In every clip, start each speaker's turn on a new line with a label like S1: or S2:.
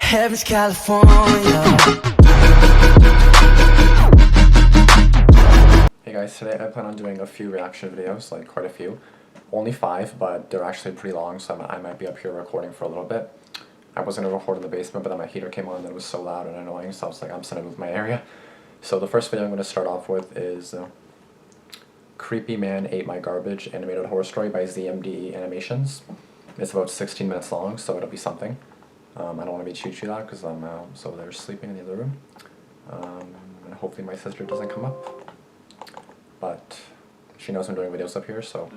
S1: Hermes, California.
S2: Hey guys, today I plan on doing a few reaction videos, like quite a few. Only 5, but they're actually pretty long, so I might be up here recording for a little bit. I was going to record in the basement, but then my heater came on and it was so loud and annoying, so I was like, I'm just going to move my area. So the first video I'm going to start off with is Creepy Man Ate My Garbage Animated Horror Story by ZMDE Animations. It's about 16 minutes long, so it'll be something. I don't want to be choo-choo loud because I'm so they're sleeping in the other room. And hopefully my sister doesn't come up. But she knows I'm doing videos up here, so...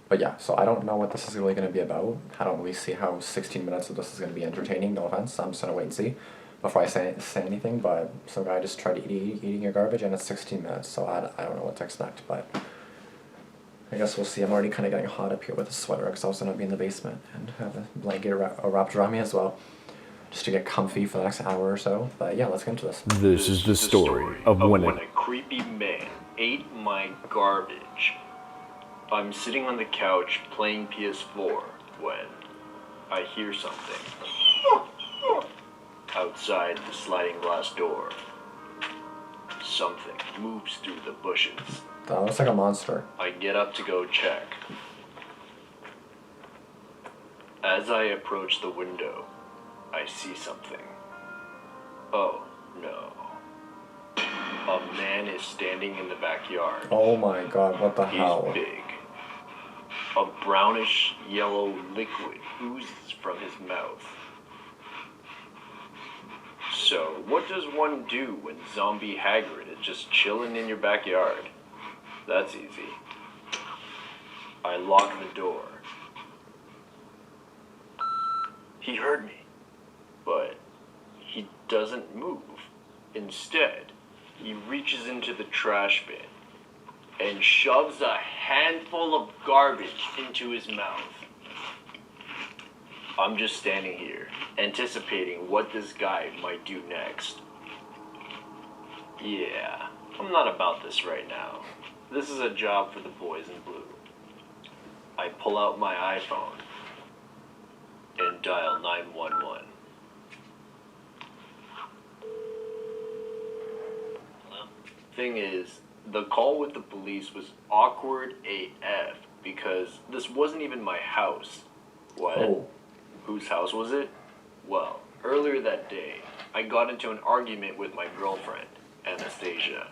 S2: But yeah, so I don't know what this is really going to be about. I don't really see how 16 minutes of this is going to be entertaining, no offense. I'm just going to wait and see before I say anything, but some guy just tried eating your garbage and it's 16 minutes, so I don't know what to expect, but I guess we'll see. I'm already kind of getting hot up here with a sweater because I was going to be in the basement and have a blanket wrapped around me as well, just to get comfy for the next hour or so. But yeah, let's get into this.
S3: This is the story of when
S4: a creepy man ate my garbage. I'm sitting on the couch playing PS4 when I hear something outside the sliding glass door. Something moves through the bushes.
S2: That looks like a monster.
S4: I get up to go check. As I approach the window, I see something. Oh no. A man is standing in the backyard.
S2: Oh my god, what the hell?
S4: He's big. A brownish yellow liquid oozes from his mouth. So, what does one do when Zombie Hagrid is just chilling in your backyard? That's easy. I lock the door. He heard me, but he doesn't move. Instead, he reaches into the trash bin and shoves a handful of garbage into his mouth. I'm just standing here, anticipating what this guy might do next. Yeah, I'm not about this right now. This is a job for the boys in blue. I pull out my iPhone and dial 911. Hello? Thing is, the call with the police was awkward AF because this wasn't even my house. What?
S2: Oh.
S4: Whose house was it? Well, earlier that day, I got into an argument with my girlfriend, Anastasia.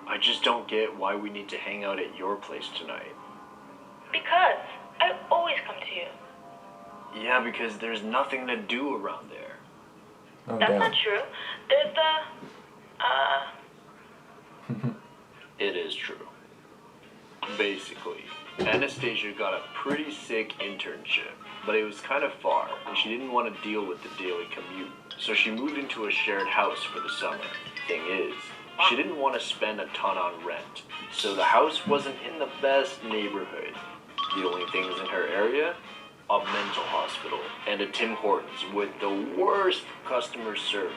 S4: I just don't get why we need to hang out at your place tonight.
S5: Because I always come to you.
S4: Yeah, because there's nothing to do around there.
S2: Oh,
S5: That's
S2: damn.
S5: not true. There's the,
S4: It is true. Basically, Anastasia got a pretty sick internship, but it was kind of far, and she didn't want to deal with the daily commute. So she moved into a shared house for the summer. Thing is, she didn't want to spend a ton on rent, so the house wasn't in the best neighborhood. The only things in her area? A mental hospital and a Tim Hortons with the worst customer service.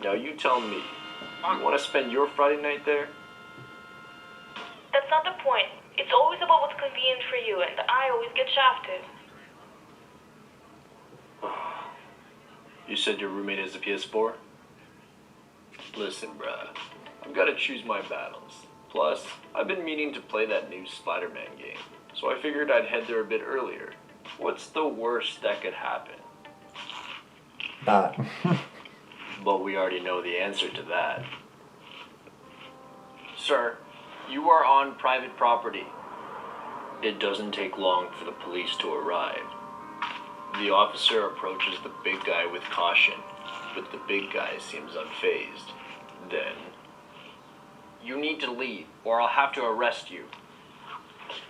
S4: Now you tell me, you want to spend your Friday night there?
S5: that's not the point. It's always about what's convenient for you, and I always get shafted.
S4: You said your roommate is a PS4? Listen, bruh, I've got to choose my battles. Plus, I've been meaning to play that new Spider-Man game, so I figured I'd head there a bit earlier. What's the worst that could happen?
S2: That.
S4: But we already know the answer to that. Sir, you are on private property. It doesn't take long for the police to arrive. The officer approaches the big guy with caution, but the big guy seems unfazed. Then, you need to leave, or I'll have to arrest you.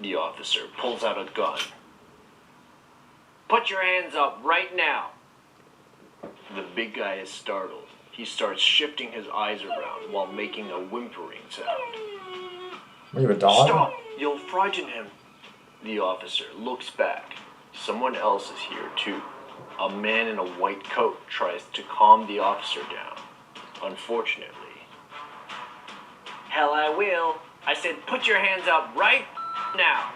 S4: The officer pulls out a gun. Put your hands up right now. The big guy is startled. He starts shifting his eyes around while making a whimpering sound.
S2: Are you a dog?
S4: Stop! You'll frighten him. The officer looks back. Someone else is here too. A man in a white coat tries to calm the officer down. Unfortunately. Hell I will. I said put your hands up right now.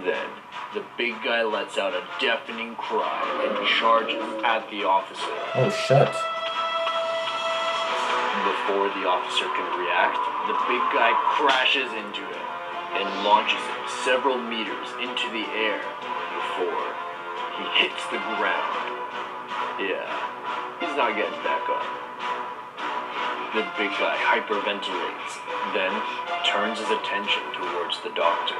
S4: Then The big guy lets out a deafening cry and charges at the officer.
S2: Oh shit.
S4: Before the officer can react, the big guy crashes into him and launches him several meters into the air before he hits the ground. Yeah, he's not getting back up. The big guy hyperventilates, then turns his attention towards the doctor.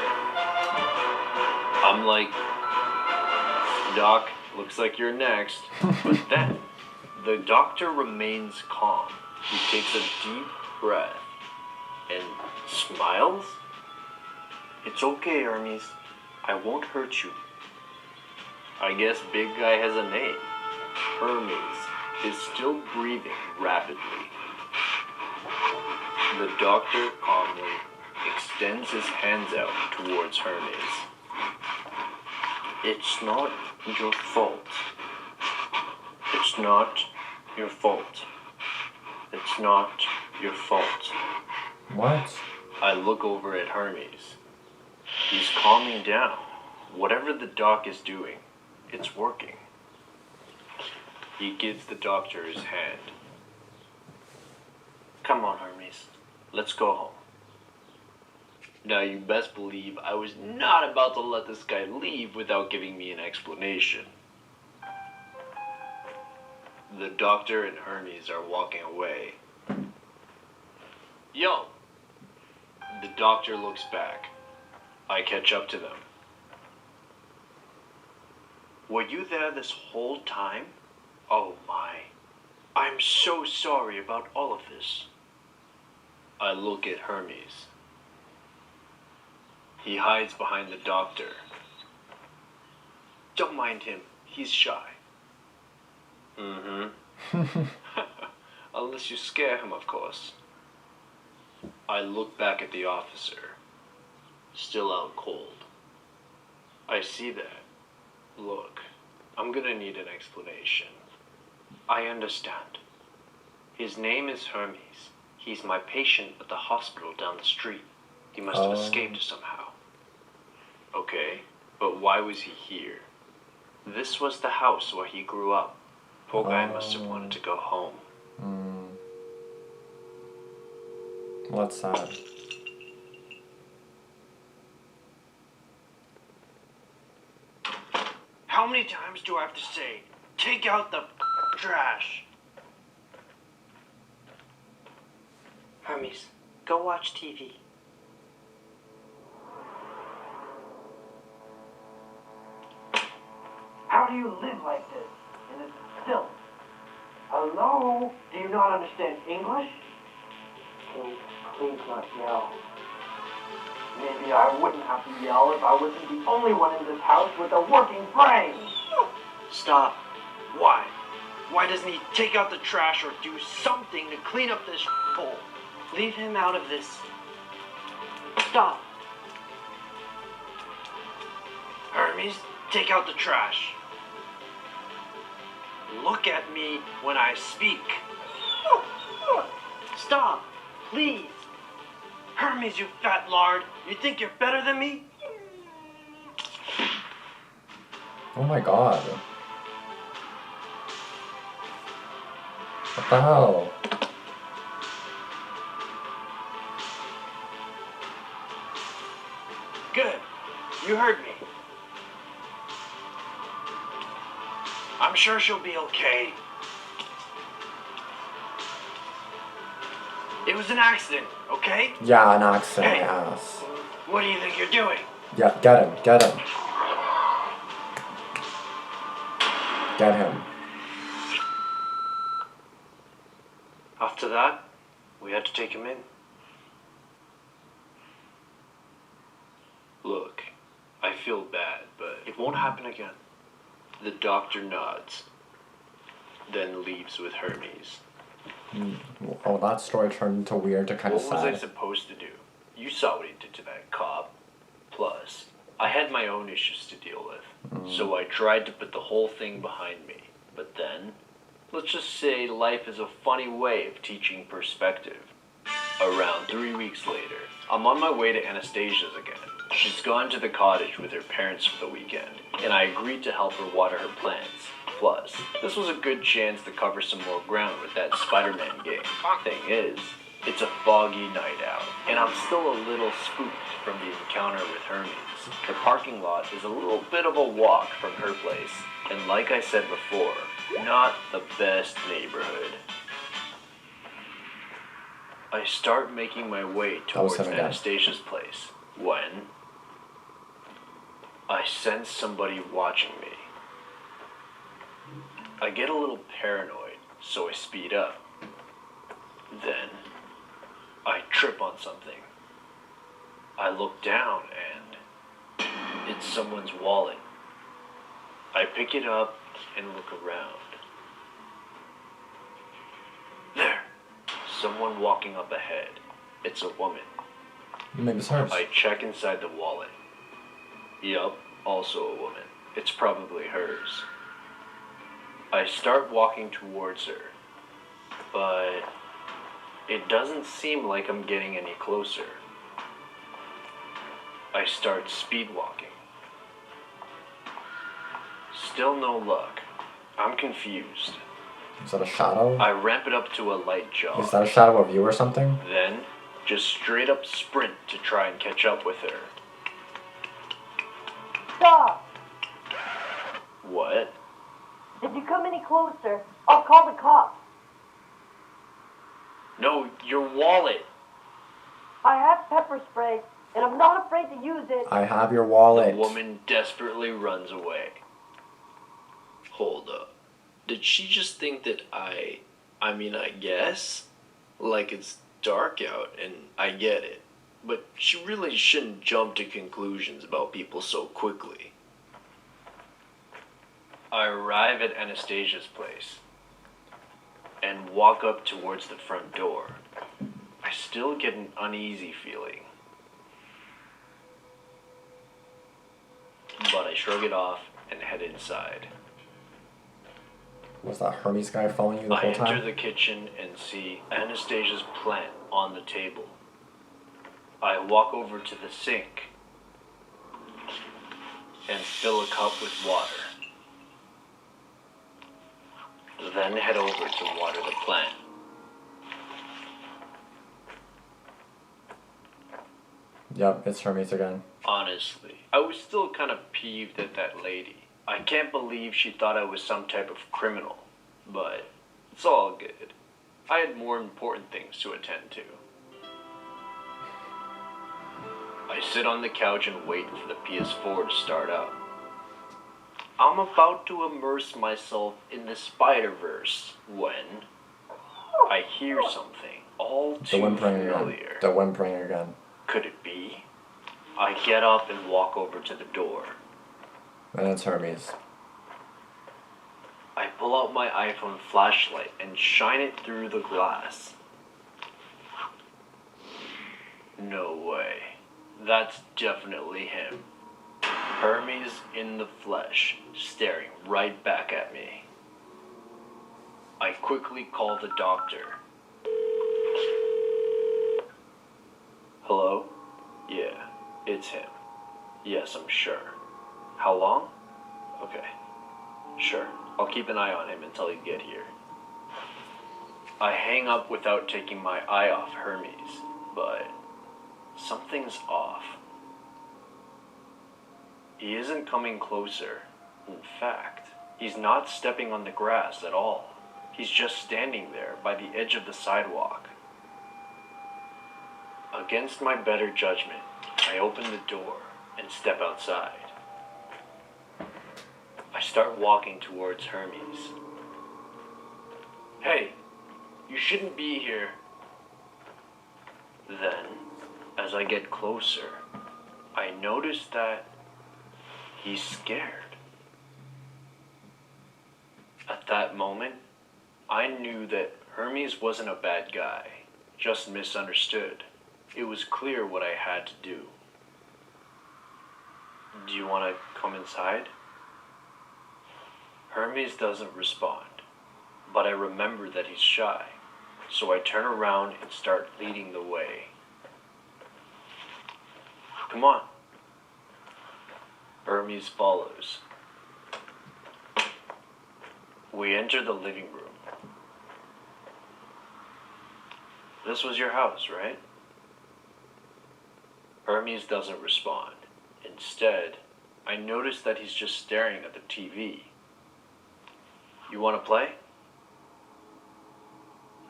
S4: I'm like, Doc, looks like you're next. But then, the doctor remains calm. He takes a deep breath and smiles. It's okay, Hermes. I won't hurt you. I guess big guy has a name. Hermes is still breathing rapidly. The doctor calmly extends his hands out towards Hermes. It's not your fault. It's not your fault. It's not your fault.
S2: What?
S4: I look over at Hermes. He's calming down. Whatever the doc is doing, it's working. He gives the doctor his hand. Come on, Hermes. Let's go home. Now, you best believe I was not about to let this guy leave without giving me an explanation. The doctor and Hermes are walking away. Yo! The doctor looks back. I catch up to them. Were you there this whole time? Oh my. I'm so sorry about all of this. I look at Hermes. He hides behind the doctor. Don't mind him. He's shy. Mm-hmm. Unless you scare him, of course. I look back at the officer. Still out cold. I see that. Look, I'm gonna need an explanation. I understand. His name is Hermes. He's my patient at the hospital down the street. He must have escaped somehow. Okay, but why was he here? This was the house where he grew up. Poor guy must have wanted to go home.
S2: Well, that's sad.
S4: How many times do I have to say, take out the trash? Hermes, go watch TV.
S6: How do you live like this in this filth? Hello? Do you not understand English? Please not yell. Maybe I wouldn't have to yell if I wasn't the only one in this house with a working brain.
S4: Stop. Why? Why doesn't he take out the trash or do something to clean up this hole? Leave him out of this. Stop. Hermes, take out the trash. Look at me when I speak. Stop, please. Hermes, you fat lard. You think you're better than me?
S2: Oh my god. What the hell?
S4: Good. You heard me. I'm sure she'll be okay. It was an accident, okay?
S2: Yeah, an accident,
S4: Hey.
S2: yes.
S4: What do you think you're doing?
S2: Yeah, get him, get him. Get him.
S4: After that, we had to take him in. Look, I feel bad, but it won't happen again. The doctor nods, then leaves with Hermes.
S2: Oh, that story turned into weird to kind of
S4: What was I
S2: sad.
S4: supposed to do? You saw what he did to that cop. Plus, I had my own issues to deal with, so I tried to put the whole thing behind me. But then, let's just say life is a funny way of teaching perspective. Around 3 weeks later, I'm on my way to Anastasia's again. She's gone to the cottage with her parents for the weekend, and I agreed to help her water her plants. Plus, this was a good chance to cover some more ground with that Spider-Man game. Thing is, it's a foggy night out, and I'm still a little spooked from the encounter with Hermes. The parking lot is a little bit of a walk from her place, and like I said before, not the best neighborhood. I start making my way towards Anastasia's place when I sense somebody watching me. I get a little paranoid, so I speed up. Then, I trip on something. I look down and it's someone's wallet. I pick it up and look around. There! Someone walking up ahead. It's a woman.
S2: Maybe it's hers.
S4: I check inside the wallet. Yup, also a woman. It's probably hers. I start walking towards her, but it doesn't seem like I'm getting any closer. I start speed walking. Still no luck. I'm confused.
S2: Is that a shadow?
S4: I ramp it up to a light jog.
S2: Is that a shadow of you or something?
S4: Then, just straight up sprint to try and catch up with her.
S7: Stop!
S4: What?
S7: If you come any closer, I'll call the cops.
S4: No, your wallet!
S7: I have pepper spray, and I'm not afraid to use it.
S2: I have your wallet.
S4: The woman desperately runs away. Hold up. Did she just think that I guess? Like it's dark out, and I get it. But she really shouldn't jump to conclusions about people so quickly. I arrive at Anastasia's place and walk up towards the front door. I still get an uneasy feeling. But I shrug it off and head inside.
S2: Was that Hermes guy following you the
S4: I
S2: whole time?
S4: enter the kitchen and see Anastasia's plant on the table. I walk over to the sink and fill a cup with water. Then head over to water the plant.
S2: Yep, it's Hermes again.
S4: Honestly, I was still kind of peeved at that lady. I can't believe she thought I was some type of criminal, but it's all good. I had more important things to attend to. I sit on the couch and wait for the PS4 to start up. I'm about to immerse myself in the Spider-Verse when I hear something all
S2: The
S4: too
S2: whimpering
S4: familiar.
S2: again. The whimpering again.
S4: Could it be? I get up and walk over to the door.
S2: And it's Hermes.
S4: I pull out my iPhone flashlight and shine it through the glass. No way. That's definitely him. Hermes in the flesh, staring right back at me. I quickly call the doctor. Hello? Yeah, it's him. Yes, I'm sure. How long? Okay. Sure. I'll keep an eye on him until you get here. I hang up without taking my eye off Hermes, but something's off. He isn't coming closer. In fact, he's not stepping on the grass at all. He's just standing there by the edge of the sidewalk. Against my better judgment, I open the door and step outside. I start walking towards Hermes. Hey, you shouldn't be here. Then, as I get closer, I notice that he's scared. At that moment, I knew that Hermes wasn't a bad guy, just misunderstood. It was clear what I had to do. Do you want to come inside? Hermes doesn't respond, but I remember that he's shy, so I turn around and start leading the way. Come on, Hermes follows. We enter the living room. This was your house, right? Hermes doesn't respond. Instead, I notice that he's just staring at the TV. You want to play?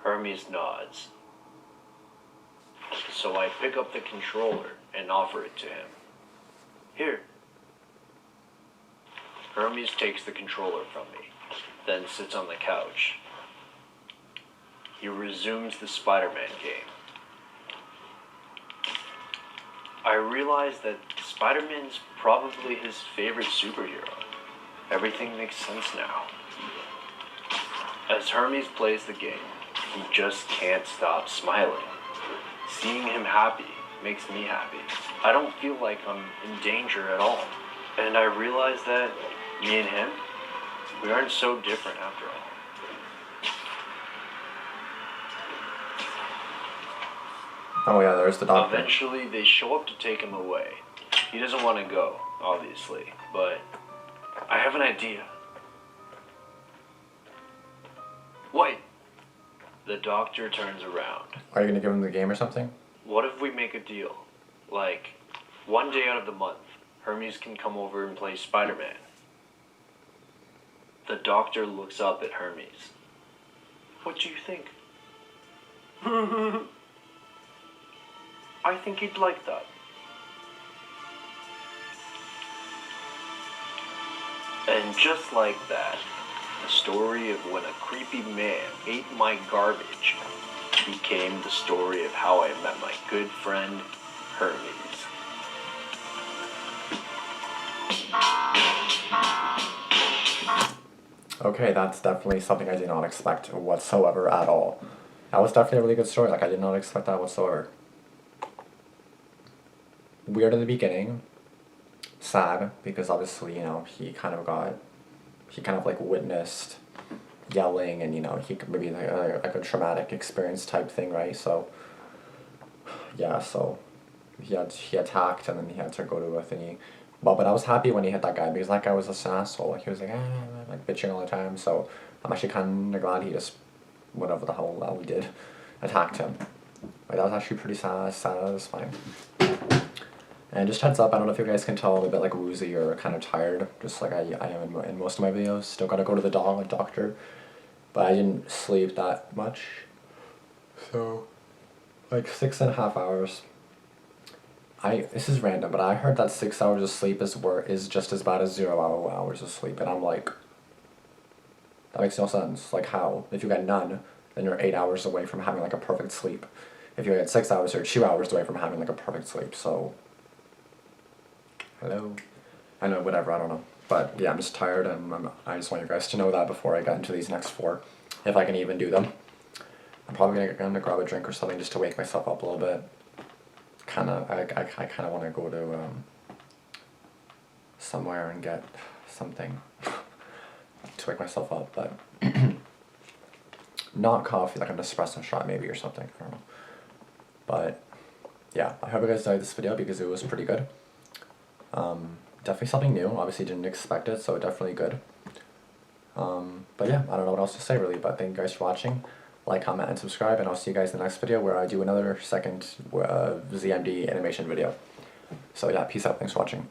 S4: Hermes nods. So I pick up the controller and offer it to him. Here. Hermes takes the controller from me, then sits on the couch. He resumes the Spider-Man game. I realize that Spider-Man's probably his favorite superhero. Everything makes sense now. As Hermes plays the game, he just can't stop smiling. Seeing him happy makes me happy. I don't feel like I'm in danger at all. And I realize that me and him, we aren't so different after all.
S2: Oh yeah, there's the doctor.
S4: Eventually, they show up to take him away. He doesn't want to go, obviously, but I have an idea. Wait. The doctor turns around.
S2: Are you gonna give him the game or something?
S4: What if we make a deal? Like, one day out of the month, Hermes can come over and play Spider-Man. The doctor looks up at Hermes. What do you think? I think he'd like that. And just like that, the story of when a creepy man ate my garbage became the story of how I met my good friend, Hermes.
S2: Okay, that's definitely something I did not expect whatsoever at all. That was definitely a really good story. Like, I did not expect that whatsoever. Weird in the beginning. Sad, because obviously, you know, he kind of like witnessed yelling and, you know, he could maybe like a traumatic experience type thing, right? So, yeah, so he attacked and then he had to go to a thingy. But I was happy when he hit that guy because that guy was just an asshole. He was like bitching all the time. So I'm actually kind of glad he just, whatever the hell he did, attacked him. Like, that was actually pretty satisfying. And just heads up, I don't know if you guys can tell I'm a bit like woozy or kind of tired, just like I am in most of my videos. Still gotta go to the doctor, but I didn't sleep that much. So, like 6.5 hours. This is random, but I heard that 6 hours of sleep is just as bad as 0 hours of sleep, and I'm like, that makes no sense. Like, how? If you get none, then you're 8 hours away from having like a perfect sleep. If you get 6 hours, you're 2 hours away from having like a perfect sleep. So, hello? I know, whatever, I don't know. But yeah, I'm just tired, and I just want you guys to know that before I get into these next 4, if I can even do them. I'm probably gonna grab a drink or something just to wake myself up a little bit. I kind of want to go to somewhere and get something to wake myself up, but not coffee, like an espresso shot maybe or something, I don't know. But yeah, I hope you guys enjoyed this video because it was pretty good. Definitely something new, obviously didn't expect it, so definitely good. But yeah, I don't know what else to say really, but thank you guys for watching. Like, comment, and subscribe, and I'll see you guys in the next video where I do another second ZMDE animation video. So yeah, peace out, thanks for watching.